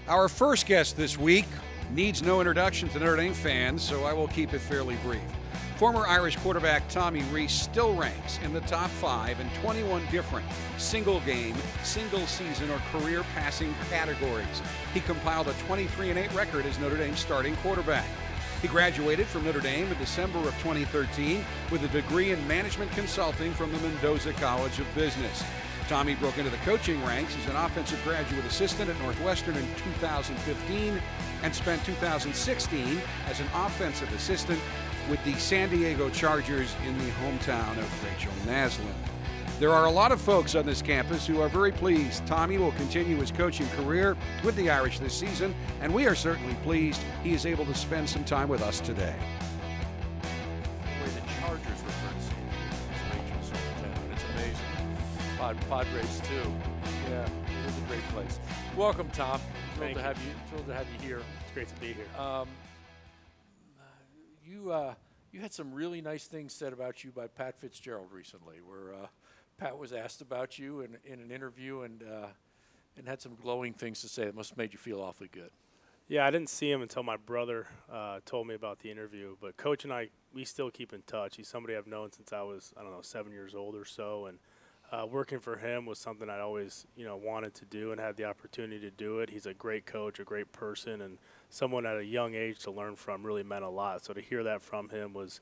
Our first guest this week needs no introduction to Notre Dame fans, so I will keep it fairly brief. Former Irish quarterback Tommy Rees still ranks in the top 5 in 21 different single-game, single-season, or career passing categories. He compiled a 23-8 record as Notre Dame's starting quarterback. He graduated from Notre Dame in December of 2013 with a degree in management consulting from the Mendoza College of Business. Tommy broke into the coaching ranks as an offensive graduate assistant at Northwestern in 2015 and spent 2016 as an offensive assistant with the San Diego Chargers in the hometown of Rachel Naslund. There are a lot of folks on this campus who are very pleased Tommy will continue his coaching career with the Irish this season, and we are certainly pleased he is able to spend some time with us today. The way the Chargers refer to San Diego as Rachel's hometown, it's amazing. Padres too. Yeah, it is a great place. Welcome, Tom. Thrilled to have you here. It's great to be here. You had some really nice things said about you by Pat Fitzgerald recently, where Pat was asked about you in an interview and had some glowing things to say that must have made you feel awfully good. Yeah, I didn't see him until my brother told me about the interview. But Coach and I, we still keep in touch. He's somebody I've known since I was, 7 years old or so. And working for him was something I always, wanted to do and had the opportunity to do it. He's a great coach, a great person, and someone at a young age to learn from really meant a lot. So to hear that from him was,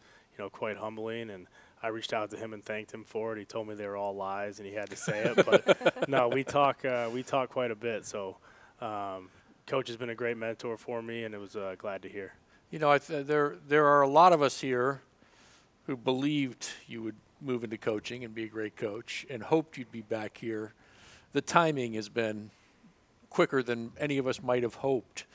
quite humbling. And I reached out to him and thanked him for it. He told me they were all lies and he had to say it. But no, we talk quite a bit. So Coach has been a great mentor for me, and it was glad to hear. There are a lot of us here who believed you would move into coaching and be a great coach and hoped you'd be back here. The timing has been quicker than any of us might have hoped.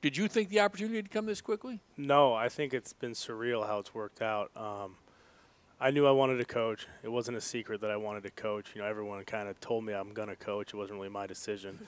Did you think the opportunity would come this quickly? No, I think it's been surreal how it's worked out. I knew I wanted to coach. It wasn't a secret that I wanted to coach. Everyone kind of told me I'm going to coach. It wasn't really my decision.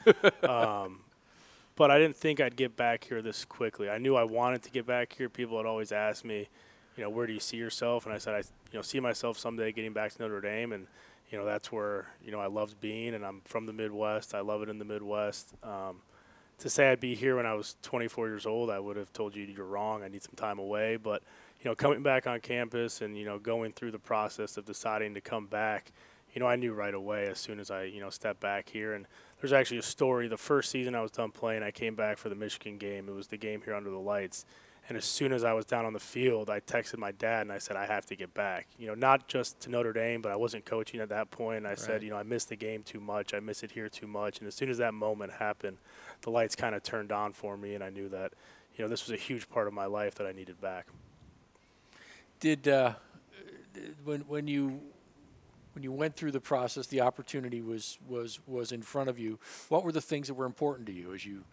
But I didn't think I'd get back here this quickly. I knew I wanted to get back here. People had always asked me, where do you see yourself? And I said, I see myself someday getting back to Notre Dame. And, that's where, I loved being. And I'm from the Midwest. I love it in the Midwest. To say I'd be here when I was 24 years old, I would have told you you're wrong. I need some time away. But, coming back on campus and, going through the process of deciding to come back, I knew right away as soon as I, stepped back here. And there's actually a story. The first season I was done playing, I came back for the Michigan game. It was the game here under the lights. And as soon as I was down on the field, I texted my dad and I said, I have to get back. Not just to Notre Dame, but I wasn't coaching at that point. And I said, I miss the game too much. I miss it here too much. And as soon as that moment happened, the lights kind of turned on for me. And I knew that, this was a huge part of my life that I needed back. When you went through the process, the opportunity was in front of you. What were the things that were important to you as you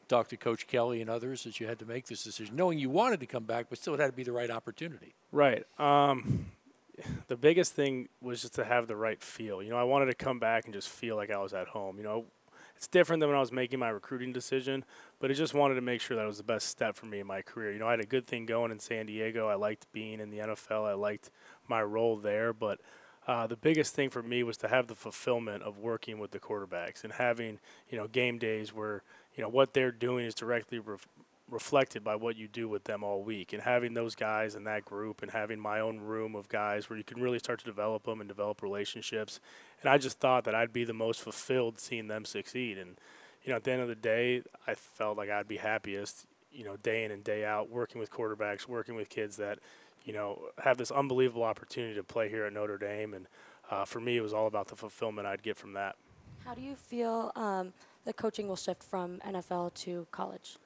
talked to Coach Kelly and others as you had to make this decision, knowing you wanted to come back, but still it had to be the right opportunity? Right. The biggest thing was just to have the right feel. I wanted to come back and just feel like I was at home. It's different than when I was making my recruiting decision, but I just wanted to make sure that it was the best step for me in my career. I had a good thing going in San Diego. I liked being in the NFL. I liked my role there, but the biggest thing for me was to have the fulfillment of working with the quarterbacks and having, game days where, what they're doing is directly reflected by what you do with them all week, and having those guys in that group and having my own room of guys where you can really start to develop them and develop relationships. And I just thought that I'd be the most fulfilled seeing them succeed. And, at the end of the day, I felt like I'd be happiest, day in and day out, working with quarterbacks, working with kids that, have this unbelievable opportunity to play here at Notre Dame. And for me, it was all about the fulfillment I'd get from that. How do you feel the coaching will shift from NFL to college?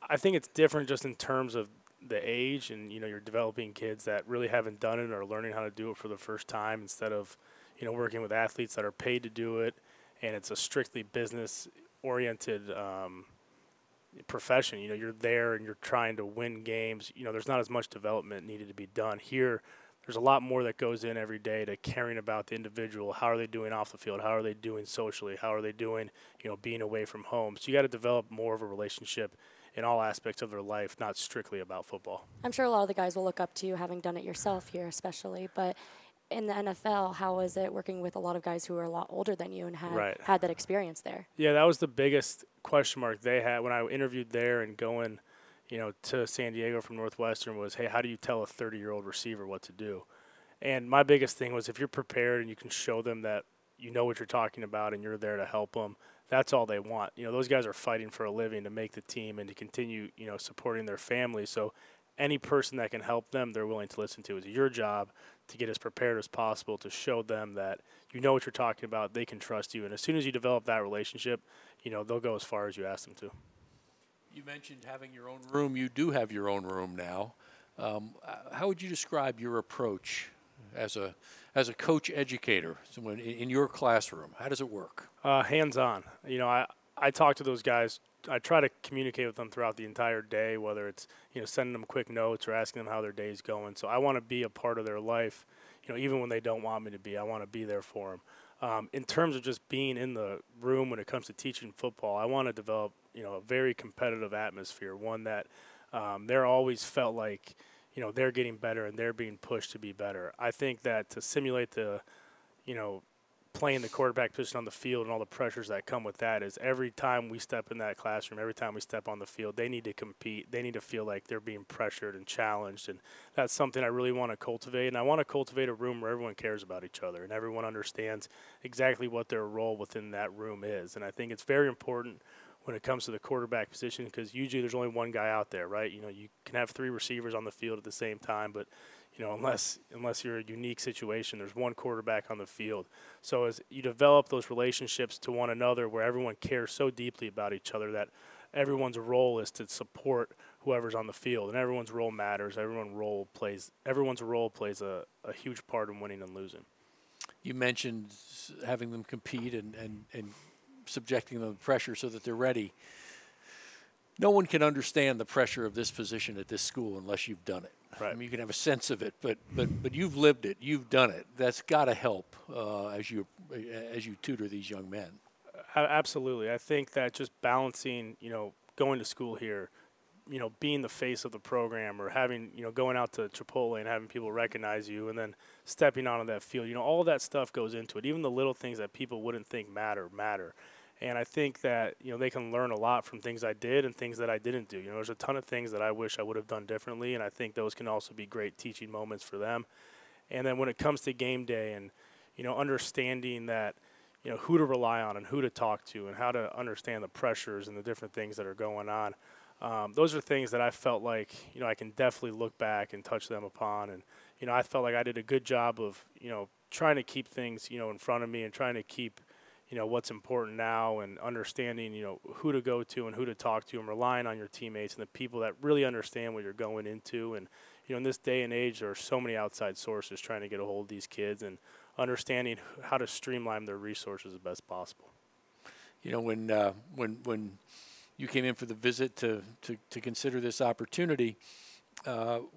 I think it's different just in terms of the age, and you're developing kids that really haven't done it or learning how to do it for the first time instead of working with athletes that are paid to do it, and it's a strictly business oriented profession. You're there and you're trying to win games. There's not as much development needed to be done here. There's a lot more that goes in every day to caring about the individual. How are they doing off the field? How are they doing socially? How are they doing being away from home? So you got to develop more of a relationship in all aspects of their life, not strictly about football. I'm sure a lot of the guys will look up to you, having done it yourself here especially, but in the NFL, how was it working with a lot of guys who were a lot older than you and had that experience there? Yeah, that was the biggest question mark they had when I interviewed there and going, to San Diego from Northwestern was, hey, how do you tell a 30-year-old receiver what to do? And my biggest thing was if you're prepared and you can show them that you know what you're talking about and you're there to help them, that's all they want. Those guys are fighting for a living to make the team and to continue, supporting their family. So any person that can help them, they're willing to listen to. It's your job to get as prepared as possible to show them that you know what you're talking about, they can trust you. And as soon as you develop that relationship, they'll go as far as you ask them to. You mentioned having your own room. You do have your own room now. How would you describe your approach as a coach educator in your classroom? How does it work? Hands-on. I talk to those guys. I try to communicate with them throughout the entire day, whether it's sending them quick notes or asking them how their day's going. So I want to be a part of their life, even when they don't want me to be. I want to be there for them. In terms of just being in the room when it comes to teaching football, I want to develop a very competitive atmosphere, one that they're always felt like they're getting better and they're being pushed to be better. I think that to simulate the playing the quarterback position on the field and all the pressures that come with that is every time we step in that classroom, every time we step on the field, they need to compete. They need to feel like they're being pressured and challenged, and that's something I really want to cultivate. And I want to cultivate a room where everyone cares about each other and everyone understands exactly what their role within that room is. And I think it's very important when it comes to the quarterback position because usually there's only one guy out there, right? You can have 3 receivers on the field at the same time, but unless you're a unique situation, there's one quarterback on the field. So as you develop those relationships to one another where everyone cares so deeply about each other that everyone's role is to support whoever's on the field, and everyone's role matters. Everyone's role plays a huge part in winning and losing. You mentioned having them compete and subjecting them to pressure so that they're ready. No one can understand the pressure of this position at this school unless you've done it. Right. I mean, you can have a sense of it, but you've lived it. You've done it. That's got to help as you tutor these young men. Absolutely. I think that just balancing, going to school here, being the face of the program or having, going out to Chipotle and having people recognize you and then stepping onto that field, all of that stuff goes into it. Even the little things that people wouldn't think matter. And I think that, they can learn a lot from things I did and things that I didn't do. There's a ton of things that I wish I would have done differently, and I think those can also be great teaching moments for them. And then when it comes to game day and, understanding that, who to rely on and who to talk to and how to understand the pressures and the different things that are going on, those are things that I felt like, I can definitely look back and touch them upon. And, I felt like I did a good job of, trying to keep things, in front of me and trying to keep what's important now and understanding, who to go to and who to talk to and relying on your teammates and the people that really understand what you're going into. And, in this day and age, there are so many outside sources trying to get a hold of these kids and understanding how to streamline their resources as best possible. When you came in for the visit to consider this opportunity,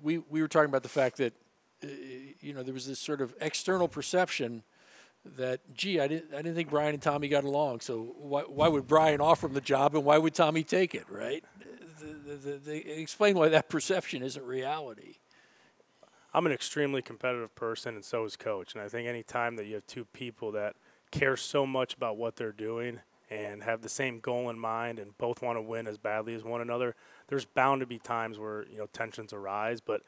we were talking about the fact that, there was this sort of external perception that, gee, I didn't think Brian and Tommy got along, so why would Brian offer him the job and why would Tommy take it, right? Explain why that perception isn't reality. I'm an extremely competitive person, and so is Coach. And I think any time that you have two people that care so much about what they're doing and have the same goal in mind and both want to win as badly as one another, there's bound to be times where, tensions arise. But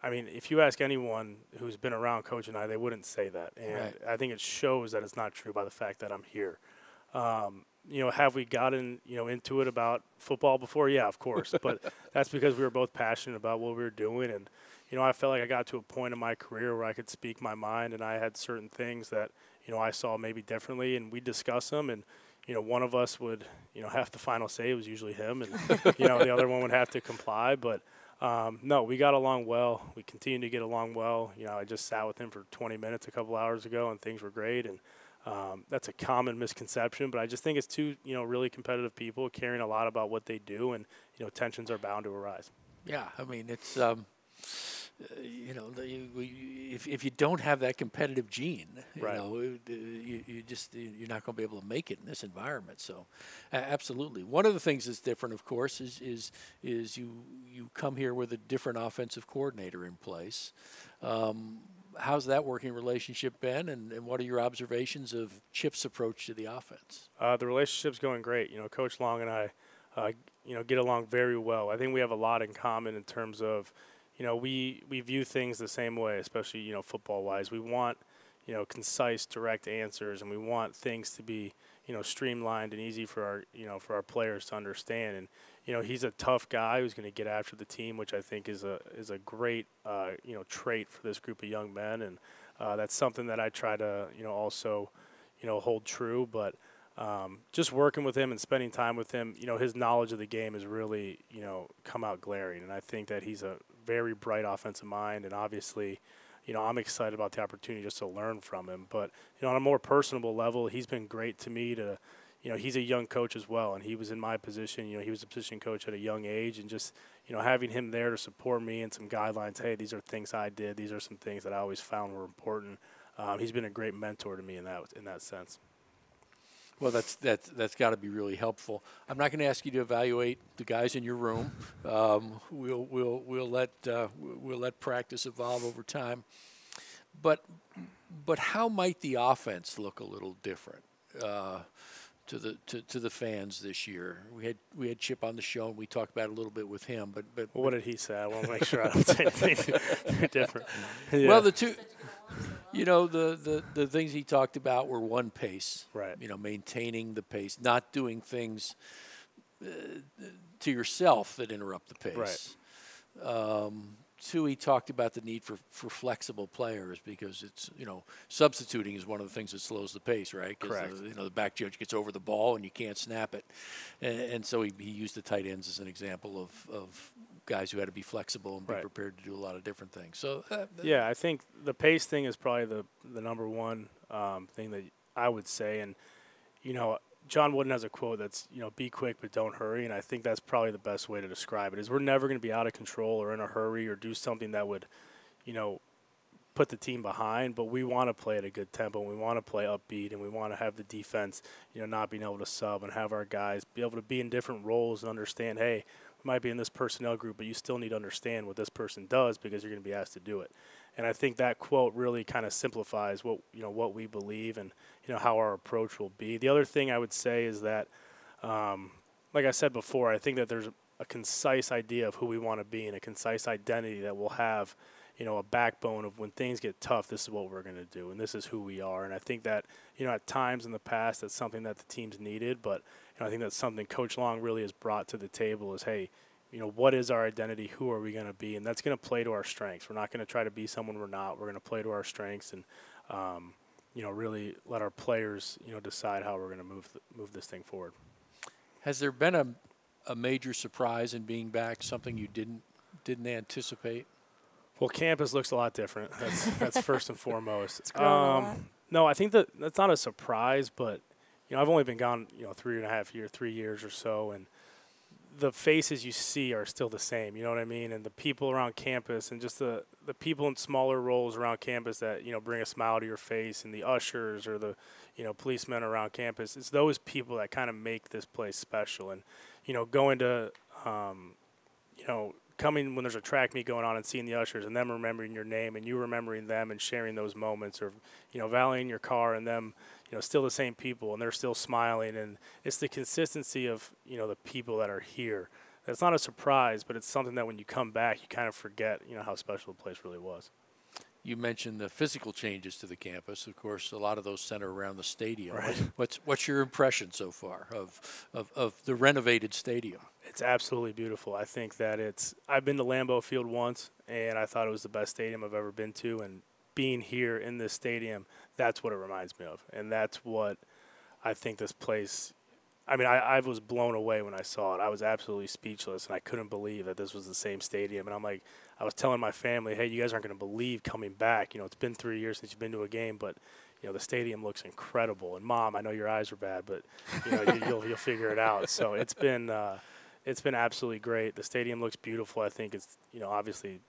I mean, if you ask anyone who's been around Coach and I, they wouldn't say that. And right. I think it shows that it's not true by the fact that I'm here. Have we gotten, into it about football before? Yeah, of course. But that's because we were both passionate about what we were doing. And, I felt like I got to a point in my career where I could speak my mind and I had certain things that, I saw maybe differently, and we discuss them. And, one of us would, have the final say. It was usually him. And, the other one would have to comply. But, no, we got along well. We continue to get along well. I just sat with him for 20 minutes a couple hours ago, and things were great. And that's a common misconception, but I just think it's two, really competitive people caring a lot about what they do, and, tensions are bound to arise. Yeah, I mean, it's, if you don't have that competitive gene, right. you're not going to be able to make it in this environment. So, absolutely. One of the things that's different, of course, is you come here with a different offensive coordinator in place. how's that working relationship been, and what are your observations of Chip's approach to the offense? The relationship's going great. Coach Long and I, get along very well. I think we have a lot in common in terms of, we view things the same way, especially, football-wise. We want, concise, direct answers, and we want things to be, streamlined and easy for our players to understand. And, he's a tough guy who's going to get after the team, which I think is a great, trait for this group of young men. And that's something that I try to, also, hold true. But just working with him and spending time with him, his knowledge of the game has really, come out glaring. And I think that he's a very bright offensive mind, and obviously, I'm excited about the opportunity just to learn from him. But, on a more personable level, he's been great to me to, he's a young coach as well, and he was in my position. He was a position coach at a young age, and just, having him there to support me and some guidelines. Hey, these are things I did. These are some things that I always found were important. He's been a great mentor to me in that sense. Well, that's got to be really helpful. I'm not going to ask you to evaluate the guys in your room. We'll let practice evolve over time. But how might the offense look a little different to the fans this year? We had Chip on the show, and we talked about it a little bit with him. But well, what did he say? I want to make sure I don't say anything different. Yeah. Well, the two. The things he talked about were one, pace. Right. Maintaining the pace, not doing things to yourself that interrupt the pace. Right. Two, he talked about the need for flexible players because it's, substituting is one of the things that slows the pace, right? Correct. The back judge gets over the ball and you can't snap it. And so he used the tight ends as an example of guys who had to be flexible and be prepared to do a lot of different things. So yeah, I think the pace thing is probably the number one thing that I would say. And, John Wooden has a quote that's, be quick but don't hurry, and I think that's probably the best way to describe it, is we're never going to be out of control or in a hurry or do something that would, put the team behind, but we want to play at a good tempo, and we want to play upbeat, and we want to have the defense, not being able to sub, and have our guys be able to be in different roles and understand, hey, we might be in this personnel group, but you still need to understand what this person does because you're going to be asked to do it. And I think that quote really kind of simplifies what we believe and how our approach will be. The other thing I would say is that, like I said before, I think that there's a concise idea of who we want to be and a concise identity that will have, a backbone of when things get tough, this is what we're going to do and this is who we are. And I think that, at times in the past, that's something that the team's needed, but I think that's something Coach Long really has brought to the table is, hey, what is our identity? Who are we going to be? And that's going to play to our strengths. We're not going to try to be someone we're not. We're going to play to our strengths and, really let our players, decide how we're going to move this thing forward. Has there been a major surprise in being back, something you didn't anticipate? Well, campus looks a lot different. That's first and foremost. It's grown a lot. No, I think that's not a surprise, but, I've only been gone, 3 years or so, and the faces you see are still the same, you know what I mean? And the people around campus and just the people in smaller roles around campus that, bring a smile to your face, and the ushers or the, policemen around campus, it's those people that kind of make this place special. And, going to, coming when there's a track meet going on and seeing the ushers and them remembering your name and you remembering them and sharing those moments, or, valeting your car and them, still the same people and they're still smiling. And it's the consistency of, the people that are here. It's not a surprise, but it's something that when you come back, you kind of forget, how special the place really was. You mentioned the physical changes to the campus. Of course, a lot of those center around the stadium. Right. What's your impression so far of the renovated stadium? It's absolutely beautiful. I think that I've been to Lambeau Field once, and I thought it was the best stadium I've ever been to. And being here in this stadium, that's what it reminds me of. And that's what I think this place – I mean, I was blown away when I saw it. I was absolutely speechless, and I couldn't believe that this was the same stadium. And I'm like, I was telling my family, hey, you guys aren't going to believe coming back. It's been 3 years since you've been to a game, but, the stadium looks incredible. And, Mom, I know your eyes are bad, but, you'll figure it out. So it's been absolutely great. The stadium looks beautiful. I think it's, obviously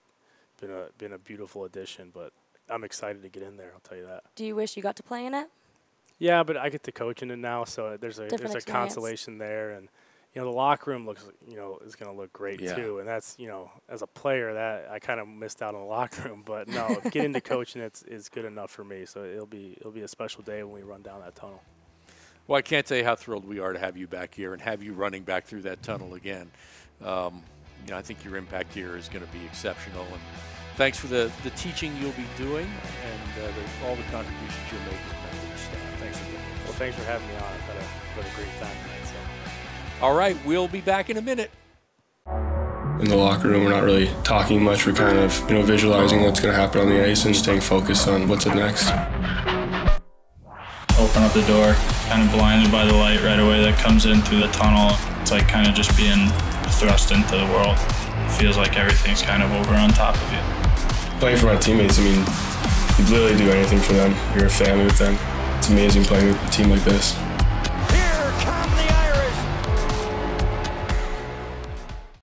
been a beautiful addition, but I'm excited to get in there, I'll tell you that. Do you wish you got to play in it? Yeah, but I get to coach in it now, so there's a Different experience. consolation there. And, the locker room looks, is going to look great too. And that's, as a player, that I kind of missed out on the locker room. But no, getting to coaching is good enough for me. So it'll be a special day when we run down that tunnel. Well, I can't tell you how thrilled we are to have you back here and have you running back through that tunnel again. I think your impact here is going to be exceptional. And thanks for the teaching you'll be doing and all the contributions you'll make as a member of the staff. Thanks again. Well, thanks for having me on. I've had a great time tonight. So. All right, we'll be back in a minute. In the locker room, we're not really talking much. We're kind of, visualizing what's going to happen on the ice and staying focused on what's up next. Open up the door, kind of blinded by the light right away that comes in through the tunnel. It's like kind of just being thrust into the world. It feels like everything's kind of over on top of you. Playing for my teammates, you'd literally do anything for them. You're a family with them. It's amazing playing with a team like this.